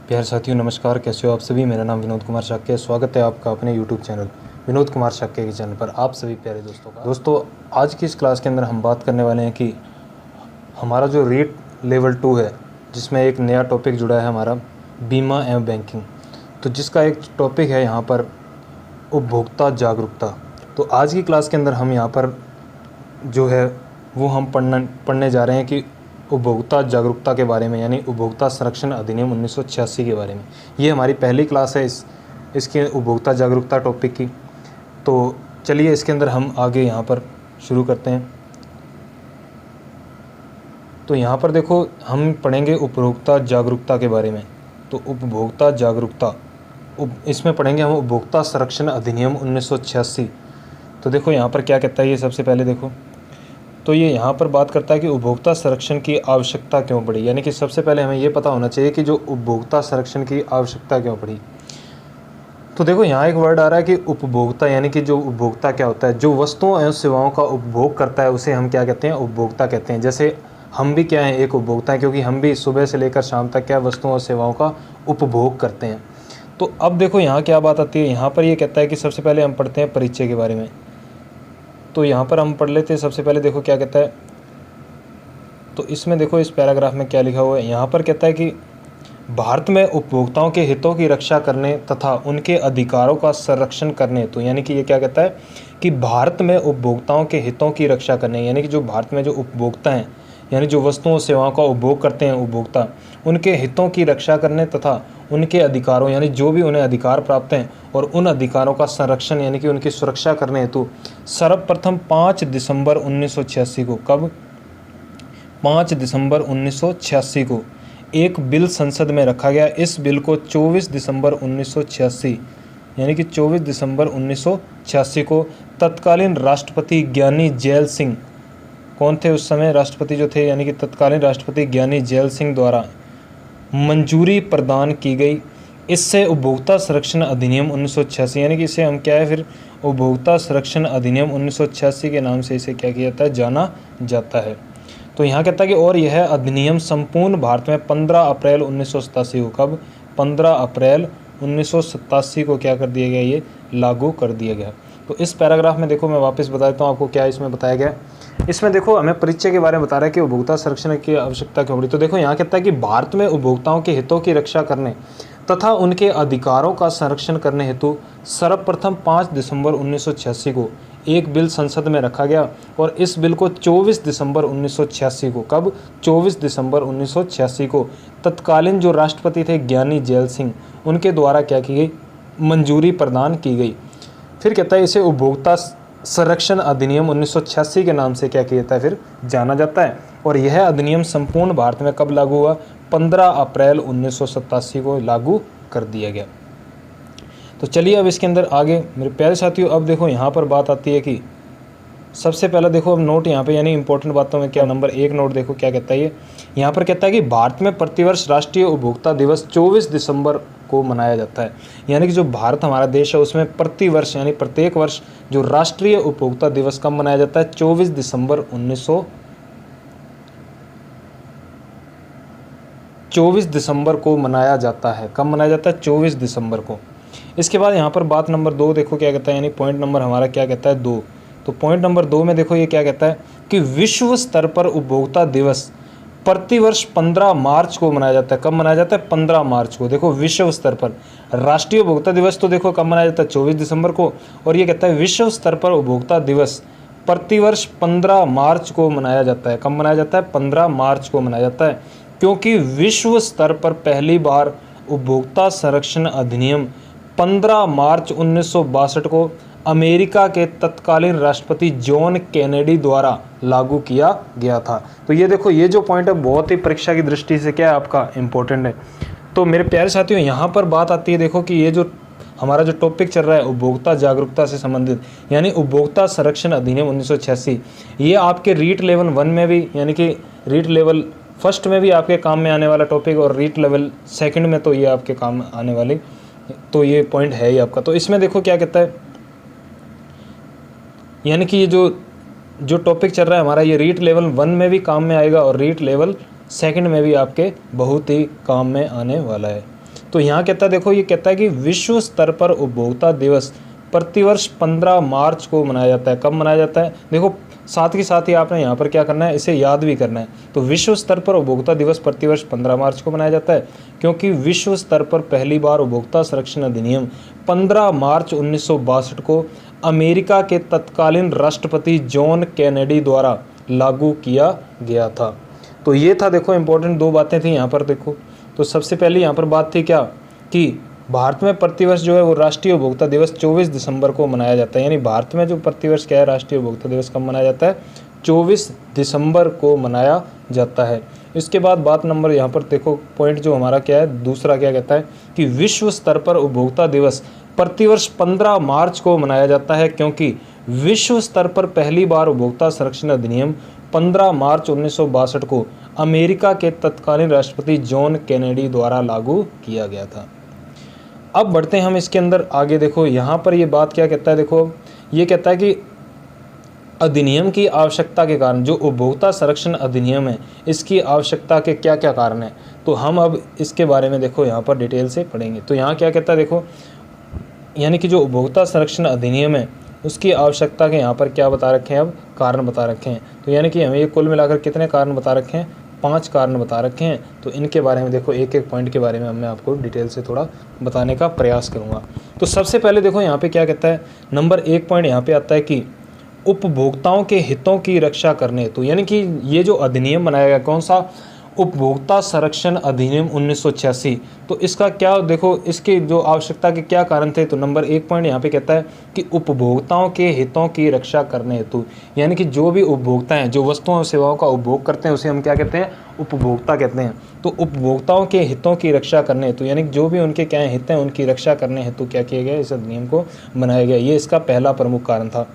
प्यारे साथियों नमस्कार, कैसे हो आप सभी। मेरा नाम विनोद कुमार शाक्य, स्वागत है आपका अपने यूट्यूब चैनल विनोद कुमार शाक्य के चैनल पर आप सभी प्यारे दोस्तों का। दोस्तों आज की इस क्लास के अंदर हम बात करने वाले हैं कि हमारा जो रीट लेवल 2 है, जिसमें एक नया टॉपिक जुड़ा है हमारा बीमा एवं बैंकिंग, तो जिसका एक टॉपिक है यहाँ पर उपभोक्ता जागरूकता। तो आज की क्लास के अंदर हम यहाँ पर जो है वो हम पढ़ने जा रहे हैं कि उपभोक्ता जागरूकता के बारे में, यानी उपभोक्ता संरक्षण अधिनियम 1986 के बारे में। ये हमारी पहली क्लास है इसके उपभोक्ता जागरूकता टॉपिक की। तो चलिए इसके अंदर हम आगे यहाँ पर शुरू करते हैं। तो यहाँ पर देखो हम पढ़ेंगे उपभोक्ता जागरूकता के बारे में। तो उपभोक्ता जागरूकता इसमें पढ़ेंगे हम उपभोक्ता संरक्षण अधिनियम 1986। तो देखो यहाँ पर क्या कहता है ये, सबसे पहले देखो तो ये यहाँ पर बात करता है कि उपभोक्ता संरक्षण की आवश्यकता क्यों पड़ी। यानी कि सबसे पहले हमें ये पता होना चाहिए कि जो उपभोक्ता संरक्षण की आवश्यकता क्यों पड़ी। तो देखो यहाँ एक वर्ड आ रहा है कि उपभोक्ता, यानी कि जो उपभोक्ता क्या होता है, जो वस्तुओं एवं सेवाओं का उपभोग करता है उसे हम क्या कहते हैं, उपभोक्ता कहते हैं। जैसे हम भी क्या हैं, एक उपभोक्ता है, क्योंकि हम भी सुबह से लेकर शाम तक क्या वस्तुओं और सेवाओं का उपभोग करते हैं। तो अब देखो यहाँ क्या बात आती है, यहाँ पर ये कहता है कि सबसे पहले हम पढ़ते हैं परिचय के बारे में। तो यहाँ पर हम पढ़ लेते हैं सबसे पहले। देखो क्या कहता है, तो इसमें देखो इस पैराग्राफ में क्या लिखा हुआ है। यहाँ पर कहता है कि भारत में उपभोक्ताओं के हितों की रक्षा करने तथा उनके अधिकारों का संरक्षण करने, तो यानी कि ये क्या कहता है कि भारत में उपभोक्ताओं के हितों की रक्षा करने, यानी कि जो भारत में जो उपभोक्ता हैं, यानी जो वस्तुओं और सेवाओं का उपभोग करते हैं उपभोक्ता, उनके हितों की रक्षा करने तथा उनके अधिकारों, यानी जो भी उन्हें अधिकार प्राप्त हैं, और उन अधिकारों का संरक्षण यानी कि उनकी सुरक्षा करने हेतु सर्वप्रथम 5 दिसंबर 1986 को, कब 5 दिसंबर 1986 को एक बिल संसद में रखा गया। इस बिल को 24 दिसंबर 1986 यानी कि 24 दिसंबर 1986 को तत्कालीन राष्ट्रपति ज्ञानी जैल सिंह, कौन थे उस समय राष्ट्रपति जो थे, यानी कि तत्कालीन राष्ट्रपति ज्ञानी जैल सिंह द्वारा मंजूरी प्रदान की गई। इससे उपभोक्ता संरक्षण अधिनियम 1986, यानी कि इसे हम क्या है फिर उपभोक्ता संरक्षण अधिनियम 1986 के नाम से इसे क्या किया जाता है, जाना जाता है। तो यहाँ कहता है कि और यह अधिनियम संपूर्ण भारत में 15 अप्रैल 1987 को, कब 15 अप्रैल 1987 को क्या कर दिया गया, ये लागू कर दिया गया। तो इस पैराग्राफ में देखो मैं वापस बता देता हूँ आपको क्या इसमें बताया गया। इसमें देखो हमें परिचय के बारे में बता रहा है कि उपभोक्ता संरक्षण की आवश्यकता क्यों पड़ी। तो देखो यहाँ कहता है कि भारत में उपभोक्ताओं के हितों की रक्षा करने तथा उनके अधिकारों का संरक्षण करने हेतु सर्वप्रथम 5 दिसंबर 1986 को एक बिल संसद में रखा गया, और इस बिल को 24 दिसंबर 1986 को, कब 24 दिसंबर 1986 को तत्कालीन जो राष्ट्रपति थे ज्ञानी जैल सिंह, उनके द्वारा क्या की गई, मंजूरी प्रदान की गई। फिर कहता है इसे उपभोक्ता संरक्षण अधिनियम 1986 के नाम से क्या किया जाता है, फिर जाना जाता है। और यह अधिनियम संपूर्ण भारत में कब लागू हुआ, 15 अप्रैल 1987 को लागू कर दिया गया। तो चलिए अब इसके अंदर आगे मेरे प्यारे साथियों, अब देखो यहाँ पर बात आती है कि सबसे पहला देखो अब नोट यहाँ पे, यानी इंपॉर्टेंट बातों में क्या, नंबर 1 नोट देखो क्या कहता है ये। यहाँ पर कहता है कि भारत में प्रतिवर्ष राष्ट्रीय उपभोक्ता दिवस 24 दिसंबर को मनाया जाता है। यानी कि जो भारत हमारा देश है उसमें प्रतिवर्ष यानी प्रत्येक वर्ष जो राष्ट्रीय उपभोक्ता दिवस कब मनाया जाता है, 24 दिसंबर 24 दिसंबर को मनाया जाता है। कब मनाया जाता है, 24 दिसंबर को। इसके बाद यहाँ पर बात नंबर 2 देखो क्या कहता है, यानी पॉइंट नंबर हमारा क्या कहता है, 2। तो पॉइंट नंबर 2 में देखो ये क्या कहता है कि विश्व स्तर पर उपभोक्ता दिवस प्रतिवर्ष 15 मार्च को मनाया जाता है। कब मनाया जाता है, 15 मार्च को। देखो विश्व स्तर पर राष्ट्रीय उपभोक्ता दिवस तो देखो कब मनाया जाता है, 24 दिसंबर को, और ये कहता है विश्व स्तर पर उपभोक्ता दिवस प्रतिवर्ष 15 मार्च को मनाया जाता है। कब मनाया जाता है, 15 मार्च को मनाया जाता है, क्योंकि विश्व स्तर पर पहली बार उपभोक्ता संरक्षण अधिनियम 15 मार्च 1962 को अमेरिका के तत्कालीन राष्ट्रपति जॉन कैनेडी द्वारा लागू किया गया था। तो ये देखो ये जो पॉइंट है बहुत ही परीक्षा की दृष्टि से क्या है आपका इम्पोर्टेंट है। तो मेरे प्यारे साथियों यहाँ पर बात आती है, देखो कि ये जो हमारा जो टॉपिक चल रहा है उपभोक्ता जागरूकता से संबंधित, यानी उपभोक्ता संरक्षण अधिनियम 1986, ये आपके रीट लेवल 1 में भी, यानी कि रीट लेवल 1 में भी आपके काम में आने वाला टॉपिक, और रीट लेवल 2 में तो ये आपके काम आने वाले, तो ये पॉइंट है ही आपका। तो इसमें देखो क्या कहता है, यानी कि ये जो टॉपिक चल रहा है हमारा, ये रीट लेवल 1 में भी काम में आएगा और रीट लेवल 2 में भी आपके बहुत ही काम में आने वाला है। तो यहाँ कहता है, देखो ये कहता है कि विश्व स्तर पर उपभोक्ता दिवस प्रतिवर्ष 15 मार्च को मनाया जाता है। कब मनाया जाता है? देखो साथ ही आपने यहाँ पर क्या करना है, इसे याद भी करना है। तो विश्व स्तर पर उपभोक्ता दिवस प्रतिवर्ष 15 मार्च को मनाया जाता है, क्योंकि विश्व स्तर पर पहली बार उपभोक्ता संरक्षण अधिनियम 15 मार्च 1962 को अमेरिका के तत्कालीन राष्ट्रपति जॉन कैनेडी द्वारा लागू किया गया था। तो ये था, देखो इंपॉर्टेंट 2 बातें थी यहाँ पर। देखो तो सबसे पहले यहाँ पर बात थी क्या, कि भारत में प्रतिवर्ष जो है वो राष्ट्रीय उपभोक्ता दिवस 24 दिसंबर को मनाया जाता है। यानी भारत में जो प्रतिवर्ष क्या है, राष्ट्रीय उपभोक्ता दिवस कब मनाया जाता है? 24 दिसंबर को मनाया जाता है। इसके बाद बात नंबर यहाँ पर देखो, पॉइंट जो हमारा क्या है, दूसरा क्या कहता है कि विश्व स्तर पर उपभोक्ता दिवस प्रतिवर्ष 15 मार्च को मनाया जाता है, क्योंकि विश्व स्तर पर पहली बार उपभोक्ता संरक्षण अधिनियम 15 मार्च 1962 को अमेरिका के तत्कालीन राष्ट्रपति जॉन कैनेडी द्वारा लागू किया गया था। अब बढ़ते हैं हम इसके अंदर आगे। देखो यहाँ पर ये बात क्या कहता है, देखो ये कहता है कि अधिनियम की आवश्यकता के कारण, जो उपभोक्ता संरक्षण अधिनियम है, इसकी आवश्यकता के क्या क्या कारण हैं। तो हम अब इसके बारे में देखो यहाँ पर डिटेल से पढ़ेंगे। तो यहाँ क्या कहता है, देखो यानी कि जो उपभोक्ता संरक्षण अधिनियम है उसकी आवश्यकता के यहाँ पर क्या बता रखे हैं, अब कारण बता रखे हैं। तो यानी कि हमें ये कुल मिलाकर कितने कारण बता रखे हैं, 5 कारण बता रखे हैं। तो इनके बारे में देखो, एक एक पॉइंट के बारे में मैं आपको डिटेल से थोड़ा बताने का प्रयास करूँगा। तो सबसे पहले देखो यहाँ पे क्या कहता है, नंबर 1 पॉइंट यहाँ पे आता है कि उपभोक्ताओं के हितों की रक्षा करने। तो यानी कि ये जो अधिनियम बनाया गया, कौन सा, उपभोक्ता संरक्षण अधिनियम 1986। तो इसका क्या, देखो इसकी जो आवश्यकता के क्या कारण थे। तो नंबर 1 पॉइंट यहाँ पे कहता है कि उपभोक्ताओं के हितों की रक्षा करने हेतु, यानी कि जो भी उपभोक्ता हैं, जो वस्तुओं और सेवाओं का उपभोग करते हैं, उसे हम क्या कहते हैं, उपभोक्ता कहते हैं। तो उपभोक्ताओं के हितों की रक्षा करने हेतु, यानी जो भी उनके क्या हित हैं उनकी रक्षा करने हेतु क्या किया गया, इस अधिनियम को बनाया गया। ये इसका पहला प्रमुख कारण था।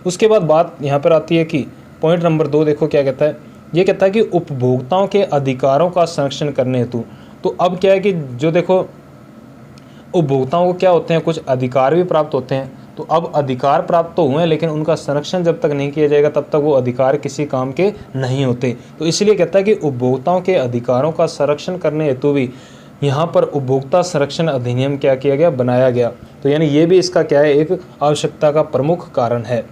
उसके बाद बात यहाँ पर आती है कि पॉइंट नंबर 2 देखो क्या कहता है, ये कहता है कि उपभोक्ताओं के अधिकारों का संरक्षण करने हेतु। तो अब क्या है कि जो देखो उपभोक्ताओं को क्या होते हैं, कुछ अधिकार भी प्राप्त होते हैं। तो अब अधिकार प्राप्त तो हुए हैं, लेकिन उनका संरक्षण जब तक नहीं किया जाएगा तब तक वो अधिकार किसी काम के नहीं होते। तो इसलिए कहता है कि उपभोक्ताओं के अधिकारों का संरक्षण करने हेतु भी यहाँ पर उपभोक्ता संरक्षण अधिनियम क्या किया गया, बनाया गया। तो यानी ये भी इसका क्या है, एक आवश्यकता का प्रमुख कारण है।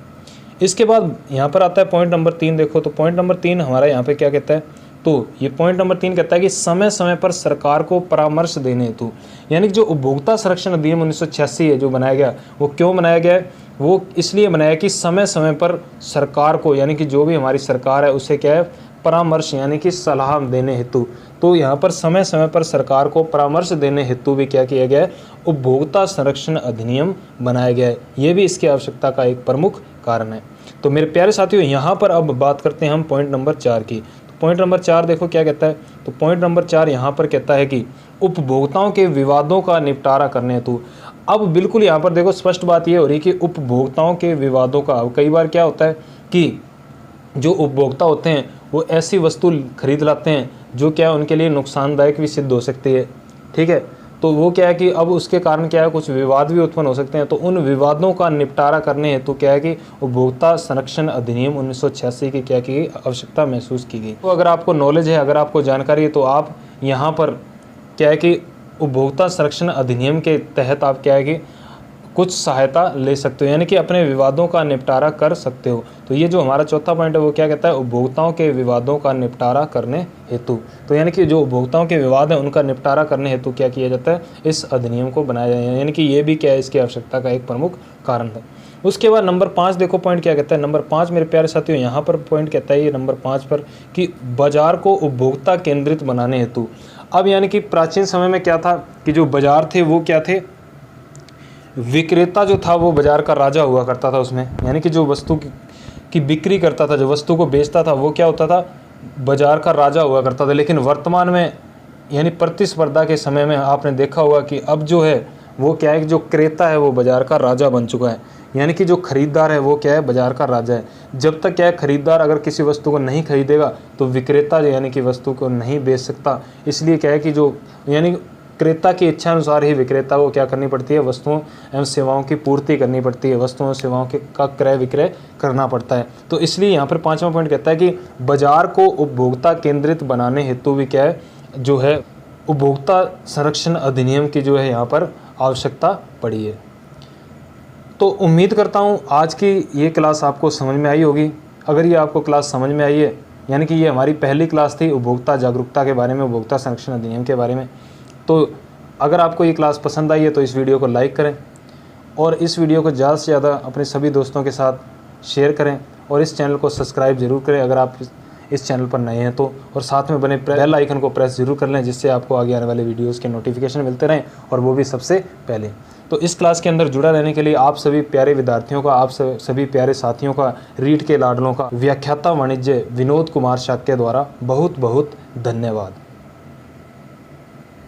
इसके बाद यहाँ पर आता है पॉइंट नंबर 3। देखो तो पॉइंट नंबर 3 हमारा यहाँ पे क्या कहता है, तो ये पॉइंट नंबर 3 कहता है कि समय समय पर सरकार को परामर्श देने हेतु। यानी कि जो उपभोक्ता संरक्षण अधिनियम 1986 है जो बनाया गया, वो क्यों बनाया गया है, वो इसलिए बनाया कि समय समय पर सरकार को, यानी कि जो भी हमारी सरकार है उसे क्या है, परामर्श यानी कि सलाह देने हेतु। तो यहाँ पर समय समय पर सरकार को परामर्श देने हेतु भी क्या किया गया है, उपभोक्ता संरक्षण अधिनियम बनाया गया है। ये भी इसकी आवश्यकता का एक प्रमुख कारण है। तो मेरे प्यारे साथियों, यहाँ पर अब बात करते हैं हम पॉइंट नंबर 4 की। तो पॉइंट नंबर 4 देखो क्या कहता है, तो पॉइंट नंबर 4 यहाँ पर कहता है कि उपभोक्ताओं के विवादों का निपटारा करने हेतु। अब बिल्कुल यहाँ पर देखो स्पष्ट बात ये हो रही है कि उपभोक्ताओं के विवादों का, कई बार क्या होता है कि जो उपभोक्ता होते हैं वो ऐसी वस्तु खरीद लाते हैं जो क्या है उनके लिए नुकसानदायक भी सिद्ध हो सकती है, ठीक है। तो वो क्या है कि अब उसके कारण क्या है, कुछ विवाद भी उत्पन्न हो सकते हैं। तो उन विवादों का निपटारा करने हेतु क्या है कि उपभोक्ता संरक्षण अधिनियम 1986 की क्या की आवश्यकता महसूस की गई। तो अगर आपको नॉलेज है, अगर आपको जानकारी है, तो आप यहाँ पर क्या है कि उपभोक्ता संरक्षण अधिनियम के तहत आप क्या है कि कुछ सहायता ले सकते हो, यानी कि अपने विवादों का निपटारा कर सकते हो। तो ये जो हमारा चौथा पॉइंट है वो क्या कहता है, उपभोक्ताओं के विवादों का निपटारा करने हेतु। तो यानी कि जो उपभोक्ताओं के विवाद हैं उनका निपटारा करने हेतु क्या किया जाता है, इस अधिनियम को बनाया जाए। यानी कि ये भी क्या है, इसकी आवश्यकता का एक प्रमुख कारण है। उसके बाद नंबर 5 देखो पॉइंट क्या कहता है। नंबर 5 मेरे प्यारे साथियों यहाँ पर पॉइंट कहता है, ये नंबर 5 पर कि बाजार को उपभोक्ता केंद्रित बनाने हेतु। अब यानी कि प्राचीन समय में क्या था कि जो बाजार थे वो क्या थे, विक्रेता जो था वो बाजार का राजा हुआ करता था उसमें, यानी कि जो वस्तु की बिक्री करता था, जो वस्तु को बेचता था, वो क्या होता था, बाजार का राजा हुआ करता था। लेकिन वर्तमान में यानी प्रतिस्पर्धा के समय में आपने देखा होगा कि अब जो है वो क्या है कि जो क्रेता है वो बाजार का राजा बन चुका है, यानी कि जो खरीदार है वो क्या है, बाजार का राजा है। जब तक क्या है, खरीदार अगर किसी वस्तु को नहीं खरीदेगा तो विक्रेता यानी कि वस्तु को नहीं बेच सकता। इसलिए क्या है कि जो यानी क्रेता की इच्छा अनुसार ही विक्रेता को क्या करनी पड़ती है, वस्तुओं एवं सेवाओं की पूर्ति करनी पड़ती है, वस्तुओं और सेवाओं का क्रय विक्रय करना पड़ता है। तो इसलिए यहाँ पर 5वां पॉइंट कहता है कि बाजार को उपभोक्ता केंद्रित बनाने हेतु भी क्या है, जो है उपभोक्ता संरक्षण अधिनियम की जो है यहाँ पर आवश्यकता पड़ी है। तो उम्मीद करता हूँ आज की ये क्लास आपको समझ में आई होगी। अगर ये आपको क्लास समझ में आई है, यानी कि ये हमारी पहली क्लास थी उपभोक्ता जागरूकता के बारे में, उपभोक्ता संरक्षण अधिनियम के बारे में। तो अगर आपको ये क्लास पसंद आई है तो इस वीडियो को लाइक करें और इस वीडियो को ज़्यादा से ज़्यादा अपने सभी दोस्तों के साथ शेयर करें और इस चैनल को सब्सक्राइब ज़रूर करें अगर आप इस चैनल पर नए हैं तो, और साथ में बने बेल आइकन को प्रेस ज़रूर कर लें जिससे आपको आगे आने वाले वीडियोज़ के नोटिफिकेशन मिलते रहें और वो भी सबसे पहले। तो इस क्लास के अंदर जुड़ा रहने के लिए आप सभी प्यारे विद्यार्थियों का, आप सभी प्यारे साथियों का, रीट के लाडलों का व्याख्याता वाणिज्य विनोद कुमार शाक्य द्वारा बहुत बहुत धन्यवाद।